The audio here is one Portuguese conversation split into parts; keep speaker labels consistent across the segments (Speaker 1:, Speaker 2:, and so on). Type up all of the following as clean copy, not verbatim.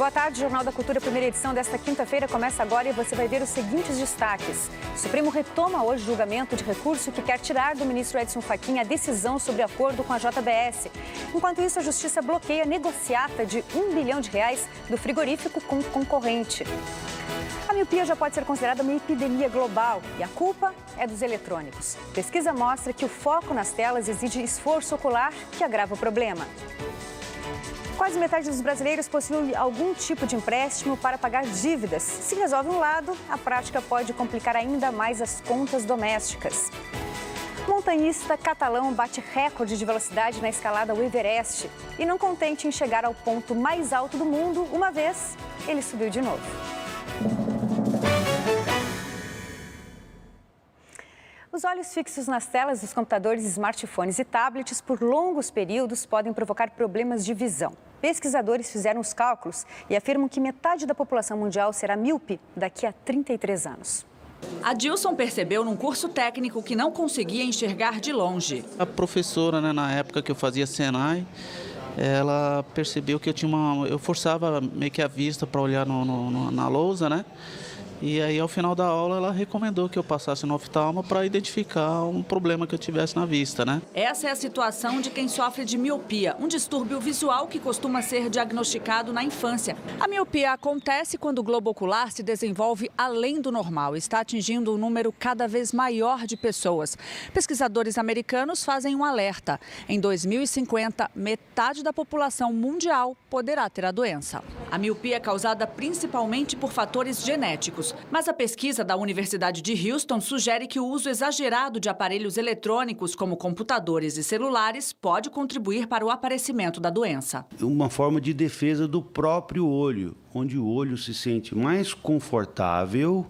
Speaker 1: Boa tarde, Jornal da Cultura, primeira edição desta quinta-feira começa agora e você vai ver os seguintes destaques. O Supremo retoma hoje o julgamento de recurso que quer tirar do ministro Edson Fachin a decisão sobre acordo com a JBS. Enquanto isso, a Justiça bloqueia a negociata de R$1 bilhão do frigorífico com o concorrente. A miopia já pode ser considerada uma epidemia global e a culpa é dos eletrônicos. Pesquisa mostra que o foco nas telas exige esforço ocular que agrava o problema. Quase metade dos brasileiros possui algum tipo de empréstimo para pagar dívidas. Se resolve um lado, a prática pode complicar ainda mais as contas domésticas. Montanhista catalão bate recorde de velocidade na escalada ao Everest. E não contente em chegar ao ponto mais alto do mundo, uma vez, ele subiu de novo. Os olhos fixos nas telas dos computadores, smartphones e tablets por longos períodos podem provocar problemas de visão. Pesquisadores fizeram os cálculos e afirmam que metade da população mundial será míope daqui a 33 anos.
Speaker 2: Adilson percebeu num curso técnico que não conseguia enxergar de longe.
Speaker 3: A professora, na época que eu fazia Senai, ela percebeu que eu forçava meio que a vista para olhar na lousa, né? E aí, ao final da aula, ela recomendou que eu passasse no oftalmo para identificar um problema que eu tivesse na vista, né?
Speaker 2: Essa é a situação de quem sofre de miopia, um distúrbio visual que costuma ser diagnosticado na infância. A miopia acontece quando o globo ocular se desenvolve além do normal e está atingindo um número cada vez maior de pessoas. Pesquisadores americanos fazem um alerta. Em 2050, metade da população mundial poderá ter a doença. A miopia é causada principalmente por fatores genéticos. Mas a pesquisa da Universidade de Houston sugere que o uso exagerado de aparelhos eletrônicos, como computadores e celulares, pode contribuir para o aparecimento da doença.
Speaker 4: Uma forma de defesa do próprio olho, onde o olho se sente mais confortável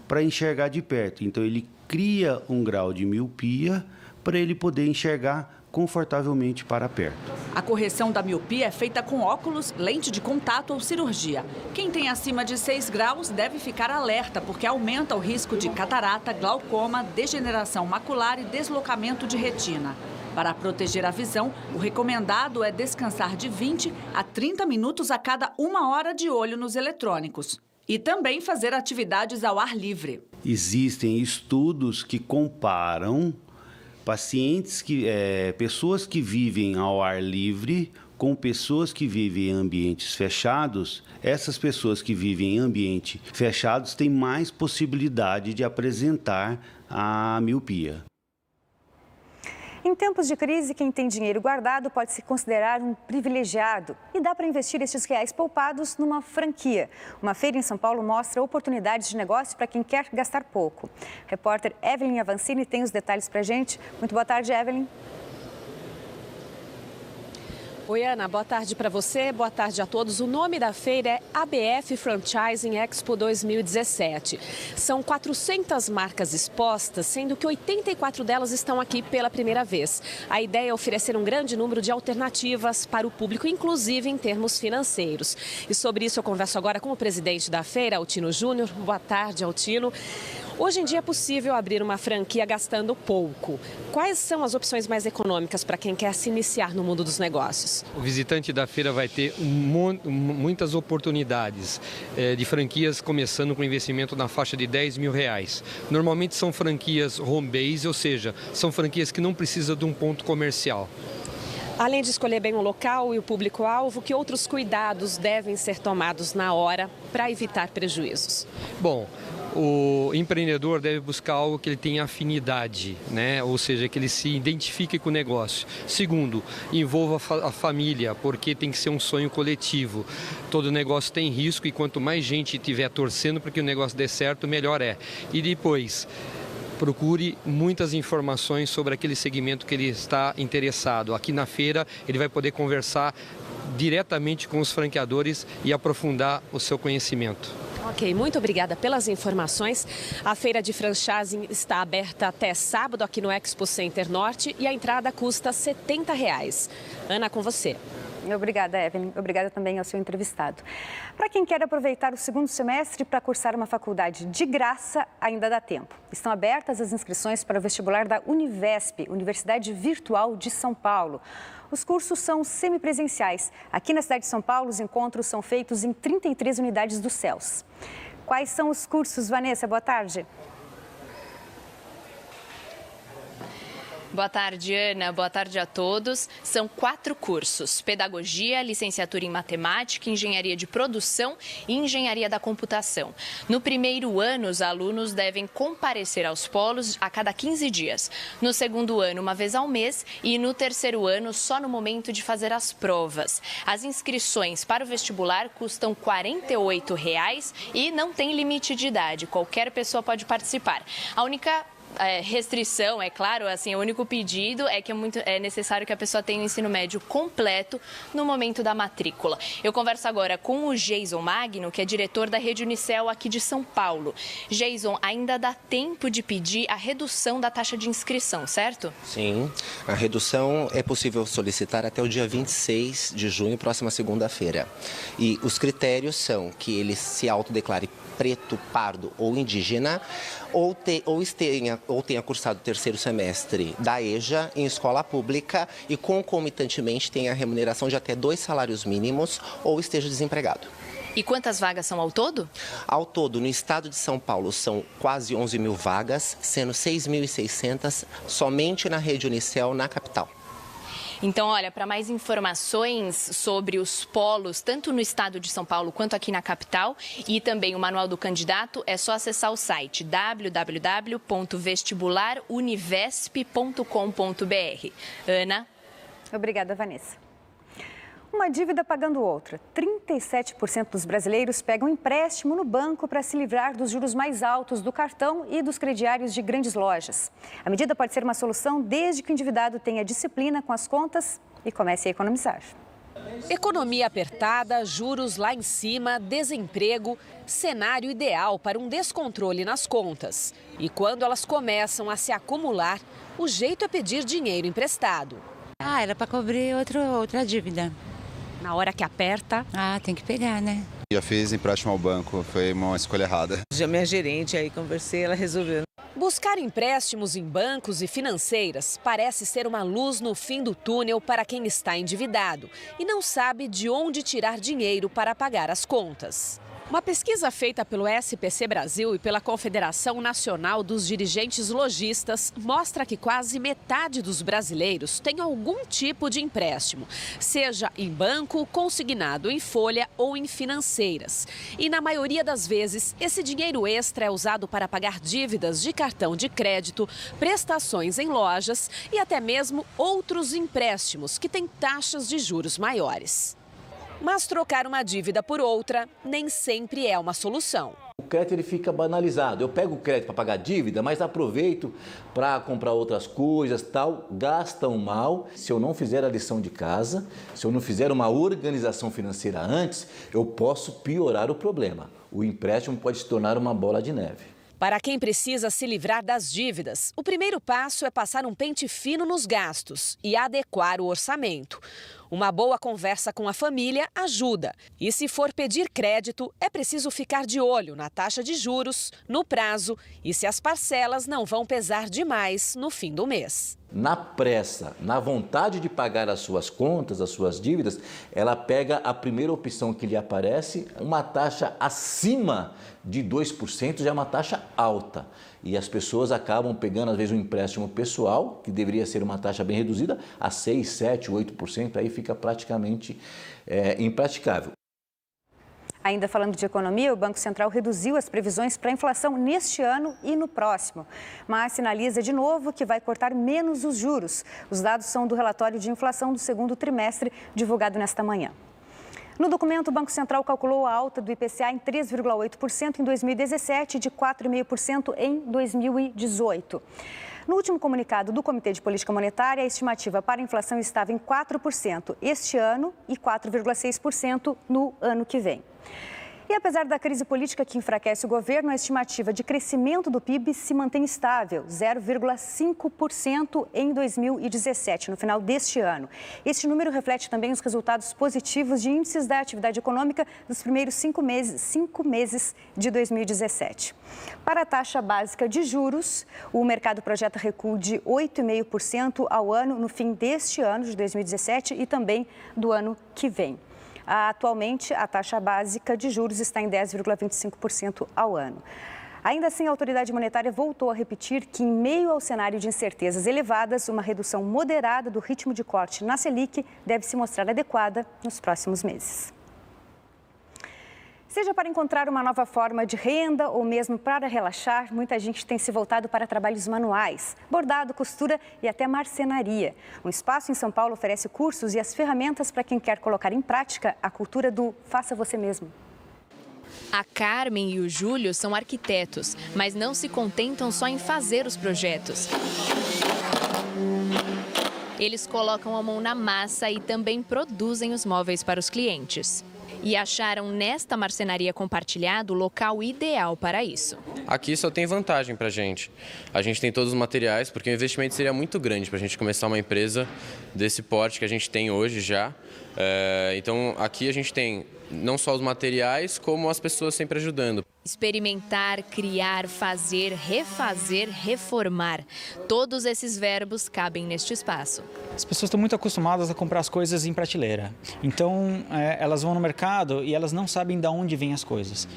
Speaker 4: para enxergar de perto. Então, ele cria um grau de miopia para ele poder enxergar confortavelmente para perto.
Speaker 2: A correção da miopia é feita com óculos, lente de contato ou cirurgia. Quem tem acima de 6 graus deve ficar alerta, porque aumenta o risco de catarata, glaucoma, degeneração macular e deslocamento de retina. Para proteger a visão, o recomendado é descansar de 20 a 30 minutos a cada 1 hora de olho nos eletrônicos. E também fazer atividades ao ar livre.
Speaker 4: Existem estudos que comparam pessoas que vivem ao ar livre com pessoas que vivem em ambientes fechados. Essas pessoas que vivem em ambientes fechados têm mais possibilidade de apresentar a miopia.
Speaker 1: Em tempos de crise, quem tem dinheiro guardado pode se considerar um privilegiado. E dá para investir estes reais poupados numa franquia. Uma feira em São Paulo mostra oportunidades de negócio para quem quer gastar pouco. A repórter Evelyn Avancini tem os detalhes para a gente. Muito boa tarde, Evelyn.
Speaker 5: Oi, Ana, boa tarde para você, boa tarde a todos. O nome da feira é ABF Franchising Expo 2017. São 400 marcas expostas, sendo que 84 delas estão aqui pela primeira vez. A ideia é oferecer um grande número de alternativas para o público, inclusive em termos financeiros. E sobre isso eu converso agora com o presidente da feira, Altino Júnior. Boa tarde, Altino. Hoje em dia é possível abrir uma franquia gastando pouco. Quais são as opções mais econômicas para quem quer se iniciar no mundo dos negócios?
Speaker 6: O visitante da feira vai ter muitas oportunidades de franquias começando com investimento na faixa de R$10 mil. Normalmente são franquias home base, ou seja, são franquias que não precisam de um ponto comercial.
Speaker 5: Além de escolher bem o local e o público-alvo, que outros cuidados devem ser tomados na hora para evitar prejuízos?
Speaker 6: Bom, o empreendedor deve buscar algo que ele tenha afinidade, né? Ou seja, que ele se identifique com o negócio. Segundo, envolva a família, porque tem que ser um sonho coletivo. Todo negócio tem risco e quanto mais gente estiver torcendo para que o negócio dê certo, melhor é. E depois, procure muitas informações sobre aquele segmento que ele está interessado. Aqui na feira, ele vai poder conversar diretamente com os franqueadores e aprofundar o seu conhecimento.
Speaker 5: Ok, muito obrigada pelas informações. A feira de franchising está aberta até sábado aqui no Expo Center Norte e a entrada custa R$70. Ana, com você.
Speaker 1: Obrigada, Evelyn. Obrigada também ao seu entrevistado. Para quem quer aproveitar o segundo semestre para cursar uma faculdade de graça, ainda dá tempo. Estão abertas as inscrições para o vestibular da Univesp, Universidade Virtual de São Paulo. Os cursos são semipresenciais. Aqui na cidade de São Paulo, os encontros são feitos em 33 unidades do CELS. Quais são os cursos, Vanessa? Boa tarde.
Speaker 7: Boa tarde, Ana. Boa tarde a todos. São 4 cursos: Pedagogia, Licenciatura em Matemática, Engenharia de Produção e Engenharia da Computação. No primeiro ano, os alunos devem comparecer aos polos a cada 15 dias. No segundo ano, uma vez ao mês. E no terceiro ano, só no momento de fazer as provas. As inscrições para o vestibular custam R$ 48,00 e não tem limite de idade. Qualquer pessoa pode participar. A única restrição, é claro, assim, o único pedido é que é necessário que a pessoa tenha o ensino médio completo no momento da matrícula. Eu converso agora com o Jason Magno, que é diretor da Rede Unicel aqui de São Paulo. Jason, ainda dá tempo de pedir a redução da taxa de inscrição, certo?
Speaker 8: Sim, a redução é possível solicitar até o dia 26 de junho, próxima segunda-feira. E os critérios são que ele se autodeclare preto, pardo ou indígena, ou tenha cursado o terceiro semestre da EJA em escola pública e concomitantemente tenha remuneração de até 2 salários mínimos ou esteja desempregado.
Speaker 7: E quantas vagas são ao todo?
Speaker 8: Ao todo, no estado de São Paulo, são quase 11 mil vagas, sendo 6.600 somente na rede Unicel, na capital.
Speaker 7: Então, olha, para mais informações sobre os polos, tanto no estado de São Paulo quanto aqui na capital, e também o Manual do Candidato, é só acessar o site www.vestibularunivesp.com.br. Ana?
Speaker 1: Obrigada, Vanessa. Uma dívida pagando outra. 37% dos brasileiros pegam empréstimo no banco para se livrar dos juros mais altos do cartão e dos crediários de grandes lojas. A medida pode ser uma solução desde que o endividado tenha disciplina com as contas e comece a economizar.
Speaker 5: Economia apertada, juros lá em cima, desemprego, cenário ideal para um descontrole nas contas. E quando elas começam a se acumular, o jeito é pedir dinheiro emprestado.
Speaker 9: Era para cobrir outra dívida.
Speaker 5: Na hora que aperta...
Speaker 9: tem que pegar, né?
Speaker 10: Já fiz empréstimo ao banco, foi uma escolha errada.
Speaker 11: Já minha gerente aí, conversei, ela resolveu.
Speaker 5: Buscar empréstimos em bancos e financeiras parece ser uma luz no fim do túnel para quem está endividado e não sabe de onde tirar dinheiro para pagar as contas. Uma pesquisa feita pelo SPC Brasil e pela Confederação Nacional dos Dirigentes Lojistas mostra que quase metade dos brasileiros tem algum tipo de empréstimo, seja em banco, consignado em folha ou em financeiras. E na maioria das vezes, esse dinheiro extra é usado para pagar dívidas de cartão de crédito, prestações em lojas e até mesmo outros empréstimos que têm taxas de juros maiores. Mas trocar uma dívida por outra nem sempre é uma solução.
Speaker 12: O crédito ele fica banalizado. Eu pego o crédito para pagar dívida, mas aproveito para comprar outras coisas, tal. Gastam mal. Se eu não fizer a lição de casa, se eu não fizer uma organização financeira antes, eu posso piorar o problema. O empréstimo pode se tornar uma bola de neve.
Speaker 5: Para quem precisa se livrar das dívidas, o primeiro passo é passar um pente fino nos gastos e adequar o orçamento. Uma boa conversa com a família ajuda. E se for pedir crédito, é preciso ficar de olho na taxa de juros, no prazo e se as parcelas não vão pesar demais no fim do mês.
Speaker 12: Na pressa, na vontade de pagar as suas contas, as suas dívidas, ela pega a primeira opção que lhe aparece, uma taxa acima de 2%, já é uma taxa alta. E as pessoas acabam pegando, às vezes, um empréstimo pessoal, que deveria ser uma taxa bem reduzida, a 6%, 7%, 8%, aí fica praticamente impraticável.
Speaker 1: Ainda falando de economia, o Banco Central reduziu as previsões para a inflação neste ano e no próximo, mas sinaliza de novo que vai cortar menos os juros. Os dados são do relatório de inflação do segundo trimestre, divulgado nesta manhã. No documento, o Banco Central calculou a alta do IPCA em 3,8% em 2017 e de 4,5% em 2018. No último comunicado do Comitê de Política Monetária, a estimativa para a inflação estava em 4% este ano e 4,6% no ano que vem. E apesar da crise política que enfraquece o governo, a estimativa de crescimento do PIB se mantém estável, 0,5% em 2017, no final deste ano. Este número reflete também os resultados positivos de índices da atividade econômica dos primeiros 5 meses de 2017. Para a taxa básica de juros, o mercado projeta recuo de 8,5% ao ano no fim deste ano, de 2017, e também do ano que vem. Atualmente, a taxa básica de juros está em 10,25% ao ano. Ainda assim, a autoridade monetária voltou a repetir que, em meio ao cenário de incertezas elevadas, uma redução moderada do ritmo de corte na Selic deve se mostrar adequada nos próximos meses. Seja para encontrar uma nova forma de renda ou mesmo para relaxar, muita gente tem se voltado para trabalhos manuais, bordado, costura e até marcenaria. Um espaço em São Paulo oferece cursos e as ferramentas para quem quer colocar em prática a cultura do faça você mesmo.
Speaker 7: A Carmen e o Júlio são arquitetos, mas não se contentam só em fazer os projetos. Eles colocam a mão na massa e também produzem os móveis para os clientes. E acharam nesta marcenaria compartilhada o local ideal para isso.
Speaker 13: Aqui só tem vantagem para a gente. A gente tem todos os materiais, porque o investimento seria muito grande para a gente começar uma empresa desse porte que a gente tem hoje já. Então aqui a gente tem não só os materiais, como as pessoas sempre ajudando.
Speaker 7: Experimentar, criar, fazer, refazer, reformar. Todos esses verbos cabem neste espaço.
Speaker 14: As pessoas estão muito acostumadas a comprar as coisas em prateleira. Então, elas vão no mercado e elas não sabem de onde vêm as coisas.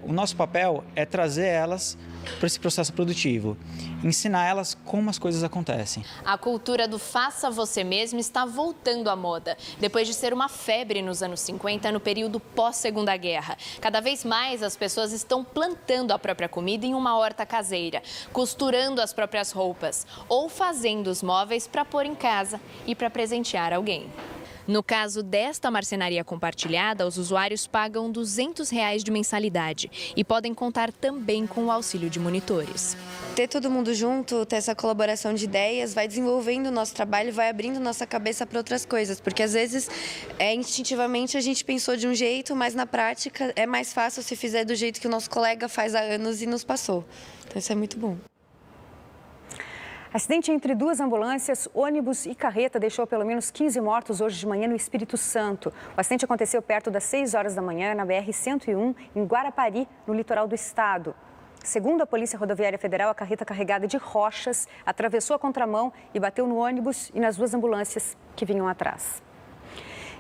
Speaker 14: O nosso papel é trazer elas para esse processo produtivo, ensinar elas como as coisas acontecem.
Speaker 7: A cultura do faça você mesmo está voltando à moda, depois de ser uma febre nos anos 50, no período pós-Segunda Guerra. Cada vez mais as pessoas estão plantando a própria comida em uma horta caseira, costurando as próprias roupas ou fazendo os móveis para pôr em casa e para presentear alguém. No caso desta marcenaria compartilhada, os usuários pagam R$ 200 de mensalidade e podem contar também com o auxílio de monitores.
Speaker 15: Ter todo mundo junto, ter essa colaboração de ideias, vai desenvolvendo o nosso trabalho, vai abrindo nossa cabeça para outras coisas, porque às vezes, instintivamente, a gente pensou de um jeito, mas na prática é mais fácil se fizer do jeito que o nosso colega faz há anos e nos passou. Então isso é muito bom.
Speaker 1: Acidente entre duas ambulâncias, ônibus e carreta deixou pelo menos 15 mortos hoje de manhã no Espírito Santo. O acidente aconteceu perto das 6 horas da manhã na BR-101, em Guarapari, no litoral do estado. Segundo a Polícia Rodoviária Federal, a carreta carregada de rochas atravessou a contramão e bateu no ônibus e nas duas ambulâncias que vinham atrás.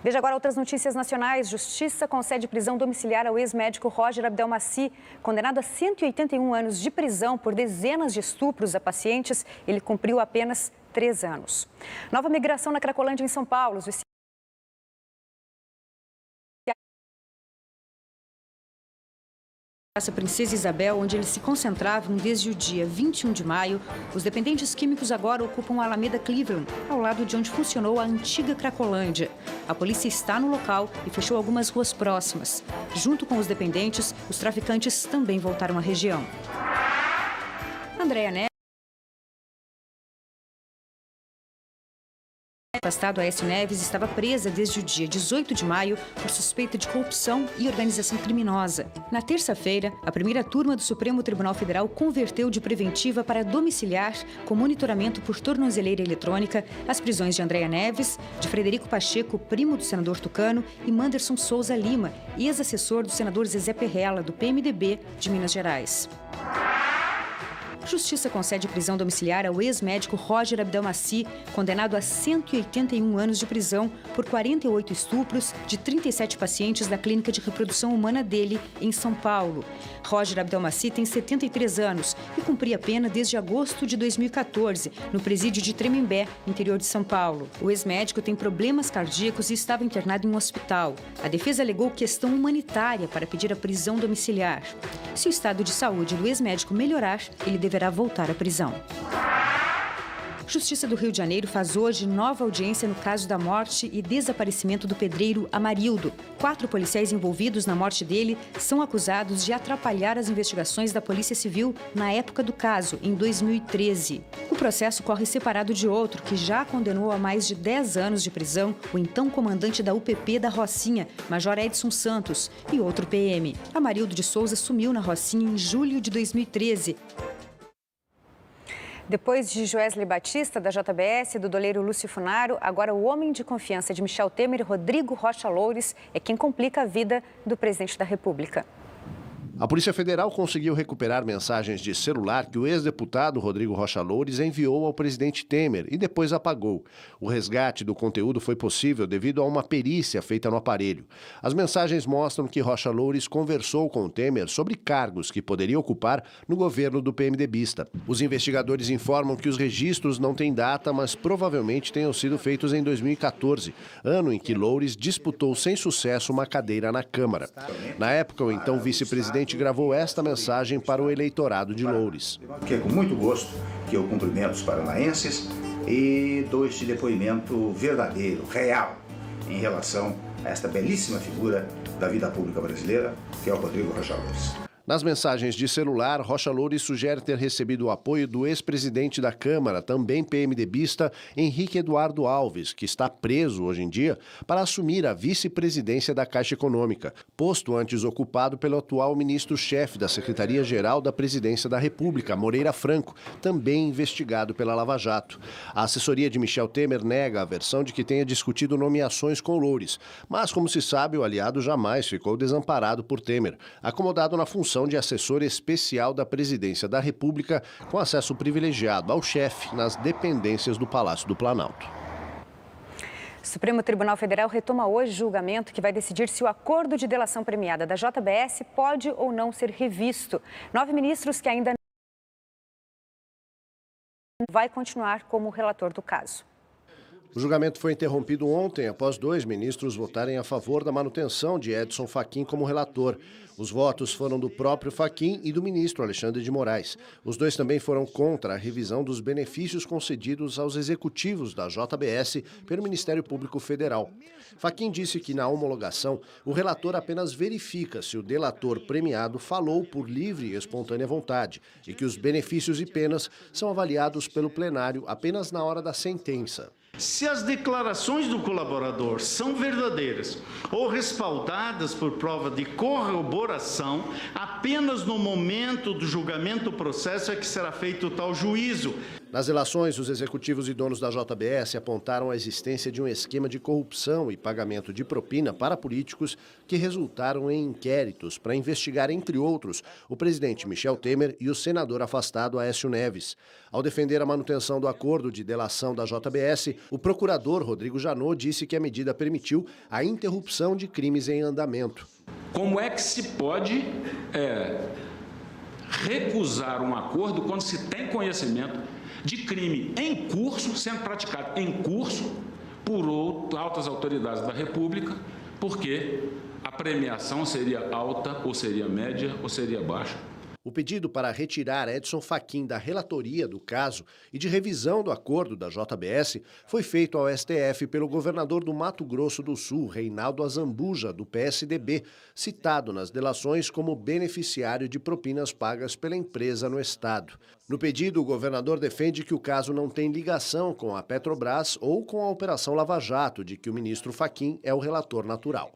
Speaker 1: Veja agora outras notícias nacionais. Justiça concede prisão domiciliar ao ex-médico Roger Abdelmaci. Condenado a 181 anos de prisão por dezenas de estupros a pacientes, ele cumpriu apenas 3 anos. Nova migração na Cracolândia, em São Paulo. A Princesa Isabel, onde eles se concentravam desde o dia 21 de maio, os dependentes químicos agora ocupam a Alameda Cleveland, ao lado de onde funcionou a antiga Cracolândia. A polícia está no local e fechou algumas ruas próximas. Junto com os dependentes, os traficantes também voltaram à região. Andréa Neves. Afastado, Aécio Neves estava presa desde o dia 18 de maio por suspeita de corrupção e organização criminosa. Na terça-feira, a primeira turma do Supremo Tribunal Federal converteu de preventiva para domiciliar, com monitoramento por tornozeleira eletrônica, as prisões de Andréa Neves, de Frederico Pacheco, primo do senador Tucano, e Manderson Souza Lima, ex-assessor do senador Zezé Perrella, do PMDB de Minas Gerais. Justiça concede prisão domiciliar ao ex-médico Roger Abdelmaci, condenado a 181 anos de prisão por 48 estupros de 37 pacientes da clínica de reprodução humana dele, em São Paulo. Roger Abdelmaci tem 73 anos e cumpria a pena desde agosto de 2014, no presídio de Tremembé, interior de São Paulo. O ex-médico tem problemas cardíacos e estava internado em um hospital. A defesa alegou questão humanitária para pedir a prisão domiciliar. Se o estado de saúde do ex-médico melhorar, ele deverá voltar à prisão. Justiça do Rio de Janeiro faz hoje nova audiência no caso da morte e desaparecimento do pedreiro Amarildo. 4 policiais envolvidos na morte dele são acusados de atrapalhar as investigações da Polícia Civil na época do caso, em 2013. O processo corre separado de outro que já condenou a mais de 10 anos de prisão o então comandante da UPP da Rocinha, Major Edson Santos, e outro PM. Amarildo de Souza sumiu na Rocinha em julho de 2013. Depois de Joesley Batista, da JBS, e do doleiro Lúcio Funaro, agora o homem de confiança de Michel Temer, Rodrigo Rocha Loures, é quem complica a vida do presidente da República.
Speaker 16: A Polícia Federal conseguiu recuperar mensagens de celular que o ex-deputado Rodrigo Rocha Loures enviou ao presidente Temer e depois apagou. O resgate do conteúdo foi possível devido a uma perícia feita no aparelho. As mensagens mostram que Rocha Loures conversou com o Temer sobre cargos que poderia ocupar no governo do PMDBista. Os investigadores informam que os registros não têm data, mas provavelmente tenham sido feitos em 2014, ano em que Loures disputou sem sucesso uma cadeira na Câmara. Na época, o então vice-presidente gravou esta mensagem para o eleitorado de Loures.
Speaker 17: Que é com muito gosto que eu cumprimento os paranaenses e dou este depoimento verdadeiro, real, em relação a esta belíssima figura da vida pública brasileira, que é o Rodrigo Rocha Loures.
Speaker 16: Nas mensagens de celular, Rocha Loures sugere ter recebido o apoio do ex-presidente da Câmara, também PMDBista, Henrique Eduardo Alves, que está preso hoje em dia, para assumir a vice-presidência da Caixa Econômica, posto antes ocupado pelo atual ministro-chefe da Secretaria-Geral da Presidência da República, Moreira Franco, também investigado pela Lava Jato. A assessoria de Michel Temer nega a versão de que tenha discutido nomeações com Loures, mas, como se sabe, o aliado jamais ficou desamparado por Temer, acomodado na função de assessor especial da Presidência da República, com acesso privilegiado ao chefe nas dependências do Palácio do Planalto.
Speaker 1: O Supremo Tribunal Federal retoma hoje o julgamento que vai decidir se o acordo de delação premiada da JBS pode ou não ser revisto. 9 ministros que ainda não vai continuar como relator do caso.
Speaker 16: O julgamento foi interrompido ontem após 2 ministros votarem a favor da manutenção de Edson Fachin como relator. Os votos foram do próprio Fachin e do ministro Alexandre de Moraes. Os 2 também foram contra a revisão dos benefícios concedidos aos executivos da JBS pelo Ministério Público Federal. Fachin disse que na homologação, o relator apenas verifica se o delator premiado falou por livre e espontânea vontade e que os benefícios e penas são avaliados pelo plenário apenas na hora da sentença.
Speaker 18: Se as declarações do colaborador são verdadeiras ou respaldadas por prova de corroboração, apenas no momento do julgamento do processo é que será feito tal juízo.
Speaker 16: Nas relações, os executivos e donos da JBS apontaram a existência de um esquema de corrupção e pagamento de propina para políticos que resultaram em inquéritos para investigar, entre outros, o presidente Michel Temer e o senador afastado Aécio Neves. Ao defender a manutenção do acordo de delação da JBS, o procurador Rodrigo Janot disse que a medida permitiu a interrupção de crimes em andamento.
Speaker 19: Como é que se pode recusar um acordo quando se tem conhecimento de crime em curso, sendo praticado em curso por altas autoridades da República, porque a premiação seria alta, ou seria média, ou seria baixa?
Speaker 16: O pedido para retirar Edson Fachin da relatoria do caso e de revisão do acordo da JBS foi feito ao STF pelo governador do Mato Grosso do Sul, Reinaldo Azambuja, do PSDB, citado nas delações como beneficiário de propinas pagas pela empresa no estado. No pedido, o governador defende que o caso não tem ligação com a Petrobras ou com a Operação Lava Jato, de que o ministro Fachin é o relator natural.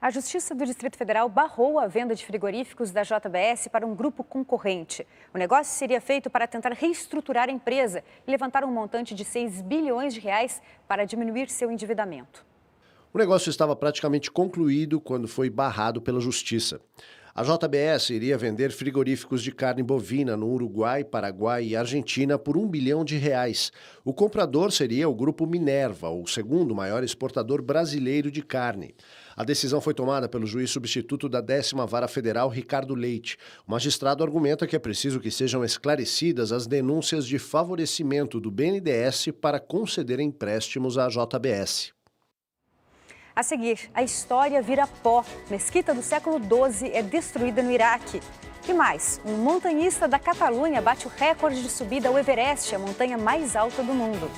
Speaker 1: A Justiça do Distrito Federal barrou a venda de frigoríficos da JBS para um grupo concorrente. O negócio seria feito para tentar reestruturar a empresa e levantar um montante de R$6 bilhões para diminuir seu endividamento.
Speaker 16: O negócio estava praticamente concluído quando foi barrado pela Justiça. A JBS iria vender frigoríficos de carne bovina no Uruguai, Paraguai e Argentina por R$1 bilhão. O comprador seria o Grupo Minerva, o segundo maior exportador brasileiro de carne. A decisão foi tomada pelo juiz substituto da 10ª Vara Federal, Ricardo Leite. O magistrado argumenta que é preciso que sejam esclarecidas as denúncias de favorecimento do BNDES para conceder empréstimos à JBS.
Speaker 1: A seguir, a história vira pó. Mesquita do século XII é destruída no Iraque. E mais, um montanhista da Catalunha bate o recorde de subida ao Everest, a montanha mais alta do mundo.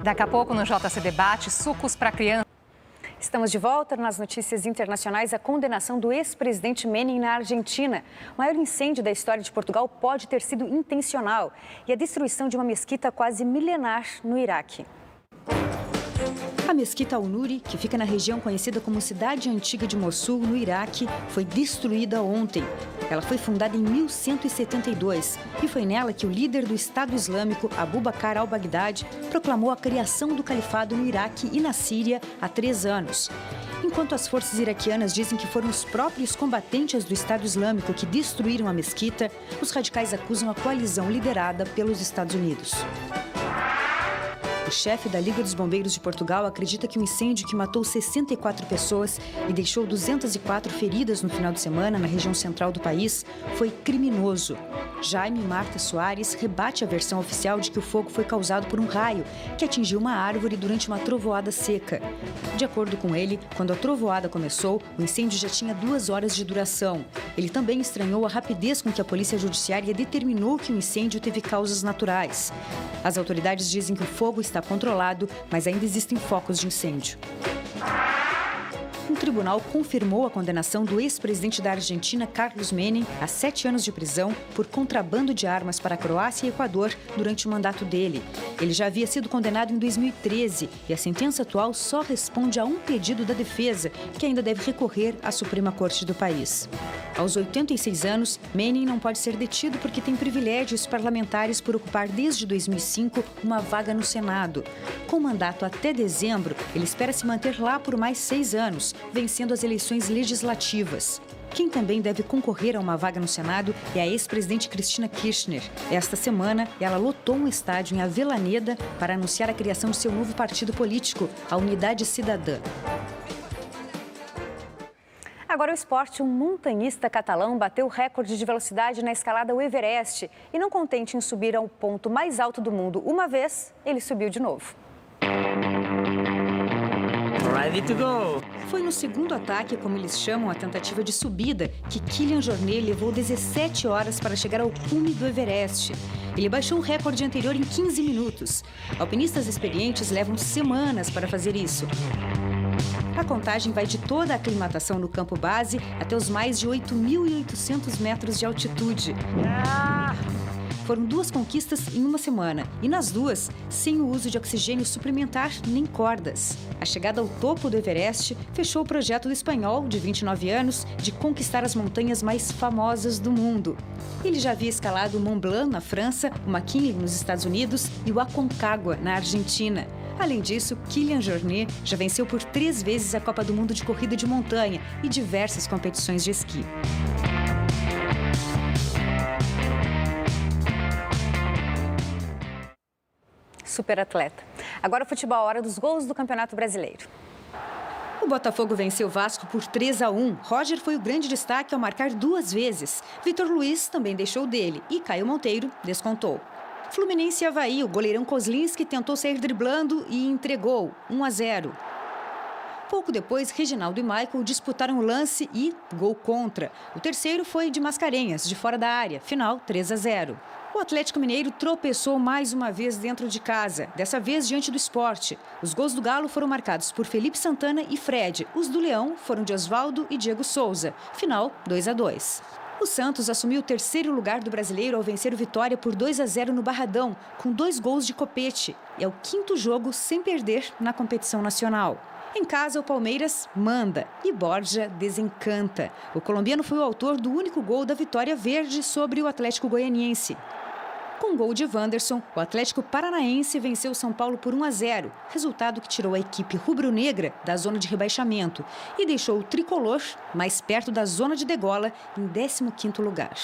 Speaker 20: Daqui a pouco no JC Debate, sucos para criança.
Speaker 1: Estamos de volta nas notícias internacionais. A condenação do ex-presidente Menem na Argentina. O maior incêndio da história de Portugal pode ter sido intencional. E a destruição de uma mesquita quase milenar no Iraque. A mesquita Al-Nuri, que fica na região conhecida como Cidade Antiga de Mossul, no Iraque, foi destruída ontem. Ela foi fundada em 1172 e foi nela que o líder do Estado Islâmico, Abu Bakr al-Baghdadi, proclamou a criação do califado no Iraque e na Síria há 3 anos. Enquanto as forças iraquianas dizem que foram os próprios combatentes do Estado Islâmico que destruíram a mesquita, os radicais acusam a coalizão liderada pelos Estados Unidos. O chefe da Liga dos Bombeiros de Portugal acredita que o incêndio que matou 64 pessoas e deixou 204 feridas no final de semana na região central do país foi criminoso. Jaime Marta Soares rebate a versão oficial de que o fogo foi causado por um raio que atingiu uma árvore durante uma trovoada seca. De acordo com ele, quando a trovoada começou, o incêndio já tinha 2 horas de duração. Ele também estranhou a rapidez com que a Polícia Judiciária determinou que o incêndio teve causas naturais. As autoridades dizem que o fogo está controlado, mas ainda existem focos de incêndio. Um tribunal confirmou a condenação do ex-presidente da Argentina, Carlos Menem, a 7 anos de prisão por contrabando de armas para a Croácia e Equador durante o mandato dele. Ele já havia sido condenado em 2013 e a sentença atual só responde a um pedido da defesa, que ainda deve recorrer à Suprema Corte do país. Aos 86 anos, Menem não pode ser detido porque tem privilégios parlamentares por ocupar desde 2005 uma vaga no Senado. Com mandato até dezembro, ele espera se manter lá por mais 6 anos, vencendo as eleições legislativas. Quem também deve concorrer a uma vaga no Senado é a ex-presidente Cristina Kirchner. Esta semana, ela lotou um estádio em Avellaneda para anunciar a criação de seu novo partido político, a Unidade Cidadã. Agora o esporte, um montanhista catalão bateu o recorde de velocidade na escalada ao Everest. E não contente em subir ao ponto mais alto do mundo uma vez, ele subiu de novo.
Speaker 21: Ready to go!
Speaker 1: Foi no segundo ataque, como eles chamam a tentativa de subida, que Kilian Jornet levou 17 horas para chegar ao cume do Everest. Ele baixou o recorde anterior em 15 minutos. Alpinistas experientes levam semanas para fazer isso. A contagem vai de toda a aclimatação no campo base até os mais de 8.800 metros de altitude. Foram 2 conquistas em uma semana, e nas duas, sem o uso de oxigênio suplementar nem cordas. A chegada ao topo do Everest fechou o projeto do espanhol, de 29 anos, de conquistar as montanhas mais famosas do mundo. Ele já havia escalado o Mont Blanc, na França, o McKinley, nos Estados Unidos, e o Aconcagua, na Argentina. Além disso, Kilian Jornet já venceu por 3 vezes a Copa do Mundo de Corrida de Montanha e diversas competições de esqui. Superatleta. Agora o futebol, a hora dos gols do Campeonato Brasileiro. O Botafogo venceu o Vasco por 3-1. Roger foi o grande destaque ao marcar 2 vezes. Vitor Luiz também deixou dele e Caio Monteiro descontou. Fluminense e Avaí, o goleirão Kozlinski tentou sair driblando e entregou 1-0. Pouco depois, Reginaldo e Michael disputaram o lance e gol contra. O terceiro foi de Mascarenhas, de fora da área, final 3-0. O Atlético Mineiro tropeçou mais uma vez dentro de casa, dessa vez diante do Sport. Os gols do Galo foram marcados por Felipe Santana e Fred. Os do Leão foram de Osvaldo e Diego Souza. Final 2-2. O Santos assumiu o 3º lugar do Brasileiro ao vencer o Vitória por 2-0 no Barradão, com 2 gols de Copete. É o 5º jogo sem perder na competição nacional. Em casa, o Palmeiras manda e Borja desencanta. O colombiano foi o autor do único gol da vitória verde sobre o Atlético Goianiense. Com gol de Wanderson, o Atlético Paranaense venceu o São Paulo por 1-0, resultado que tirou a equipe rubro-negra da zona de rebaixamento e deixou o tricolor mais perto da zona de degola, em 15º lugar.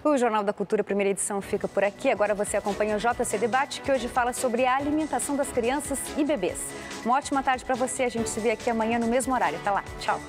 Speaker 1: O Jornal da Cultura, primeira edição, fica por aqui. Agora você acompanha o JC Debate, que hoje fala sobre a alimentação das crianças e bebês. Uma ótima tarde para você. A gente se vê aqui amanhã no mesmo horário. Até lá. Tchau.